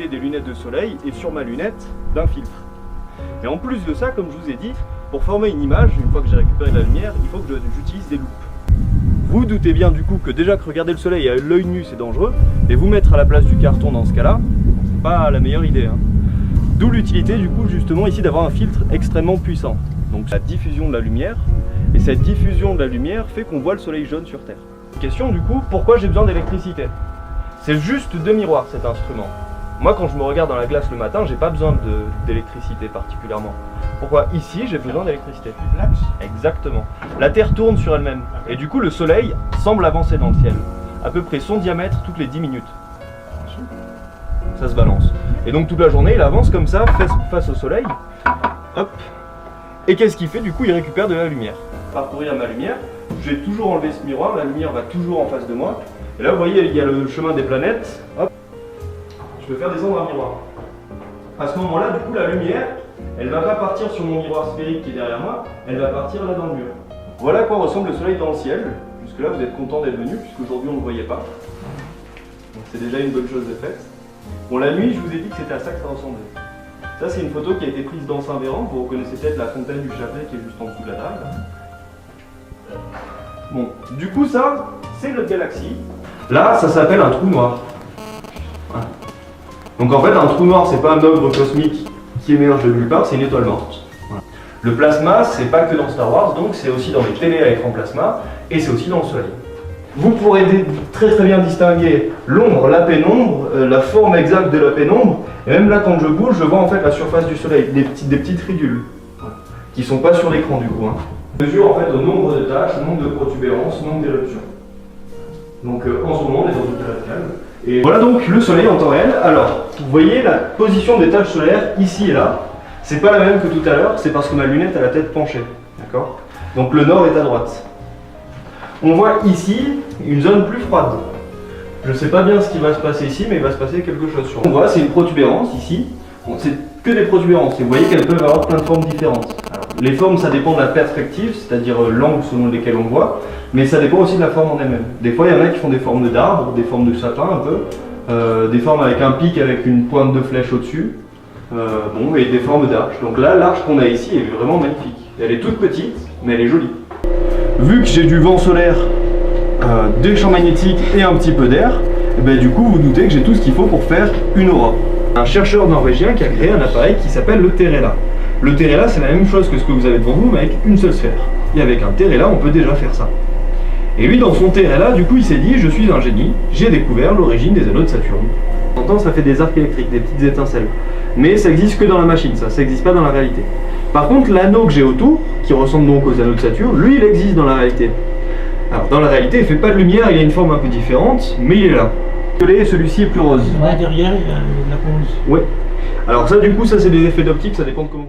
l'étanchéité des lunettes de soleil et sur ma lunette d'un filtre. Et en plus de ça, comme je vous ai dit, pour former une image, une fois que j'ai récupéré la lumière, il faut que j'utilise des loupes. Vous doutez bien du coup que déjà que regarder le soleil à l'œil nu c'est dangereux, et vous mettre à la place du carton dans ce cas-là, c'est pas la meilleure idée. D'où l'utilité du coup justement ici d'avoir un filtre extrêmement puissant. Donc la diffusion de la lumière, et cette diffusion de la lumière fait qu'on voit le soleil jaune sur Terre. Question du coup, pourquoi j'ai besoin d'électricité? C'est juste deux miroirs cet instrument. Moi quand je me regarde dans la glace le matin, j'ai pas besoin d'électricité particulièrement. Pourquoi ici j'ai besoin d'électricité? Exactement. La Terre tourne sur elle-même et du coup le soleil semble avancer dans le ciel. À peu près son diamètre toutes les 10 minutes. Ça se balance. Et donc toute la journée il avance comme ça face au soleil. Hop. Et qu'est-ce qu'il fait? Du coup il récupère de la lumière. Parcourir ma lumière, je vais toujours enlever ce miroir, la lumière va toujours en face de moi. Et là vous voyez il y a le chemin des planètes. Hop. Je peux faire descendre un miroir. À ce moment-là, du coup, la lumière, elle va pas partir sur mon miroir sphérique qui est derrière moi, elle va partir là dans le mur. Voilà à quoi ressemble le soleil dans le ciel. Jusque-là, vous êtes content d'être venu, puisqu'aujourd'hui on ne le voyait pas. Donc c'est déjà une bonne chose de faite. Bon, la nuit, je vous ai dit que c'était à ça que ça ressemblait. Ça, c'est une photo qui a été prise dans Saint-Véran. Vous reconnaissez peut-être la fontaine du Chapelet qui est juste en dessous de la drague. Bon, du coup, ça, c'est notre galaxie. Là, ça s'appelle un trou noir. Donc en fait, un trou noir, c'est pas un ogre cosmique qui émerge de nulle part, c'est une étoile morte. Voilà. Le plasma, c'est pas que dans Star Wars, donc c'est aussi dans les télés à écran plasma, et c'est aussi dans le soleil. Vous pourrez très bien distinguer l'ombre, la pénombre, la forme exacte de la pénombre, et même là, quand je bouge, je vois en fait la surface du soleil, des petites ridules, voilà, qui sont pas sur l'écran du coup. Je mesure en fait au nombre de taches, au nombre de protubérances, au nombre d'éruptions. Donc en ce moment, on est dans une période calme. Et voilà donc le soleil en temps réel. Alors, vous voyez la position des taches solaires ici et là. C'est pas la même que tout à l'heure, c'est parce que ma lunette a la tête penchée. D'accord? Donc le nord est à droite. On voit ici une zone plus froide. Je sais pas bien ce qui va se passer ici, mais il va se passer quelque chose sur. On voit, c'est une protubérance ici. Bon, c'est que des protubérances. Et vous voyez qu'elles peuvent avoir plein de formes différentes. Alors, les formes, ça dépend de la perspective, c'est-à-dire l'angle selon lequel on voit. Mais ça dépend aussi de la forme en elle-même. Des fois, il y en a qui font des formes d'arbres, des formes de sapin un peu, des formes avec un pic avec une pointe de flèche au-dessus, bon, et des formes d'arches. Donc là, l'arche qu'on a ici est vraiment magnifique. Elle est toute petite, mais elle est jolie. Vu que j'ai du vent solaire, des champs magnétiques et un petit peu d'air, et ben, du coup, vous doutez que j'ai tout ce qu'il faut pour faire une aura. Un chercheur norvégien qui a créé un appareil qui s'appelle le Terrella. Le Terrella, c'est la même chose que ce que vous avez devant vous, mais avec une seule sphère. Et avec un Terrella, on peut déjà faire ça. Et lui, dans son Terrella, du coup, il s'est dit, je suis un génie, j'ai découvert l'origine des anneaux de Saturne. On entend, ça fait des arcs électriques, des petites étincelles. Mais ça existe que dans la machine, ça n'existe pas dans la réalité. Par contre, l'anneau que j'ai autour, qui ressemble donc aux anneaux de Saturne, lui, il existe dans la réalité. Alors, dans la réalité, il ne fait pas de lumière, il a une forme un peu différente, mais il est là. Celui-ci est plus rose. Ouais, derrière, il y a la bronze. Oui. Alors ça, du coup, ça c'est des effets d'optique, ça dépend de comment...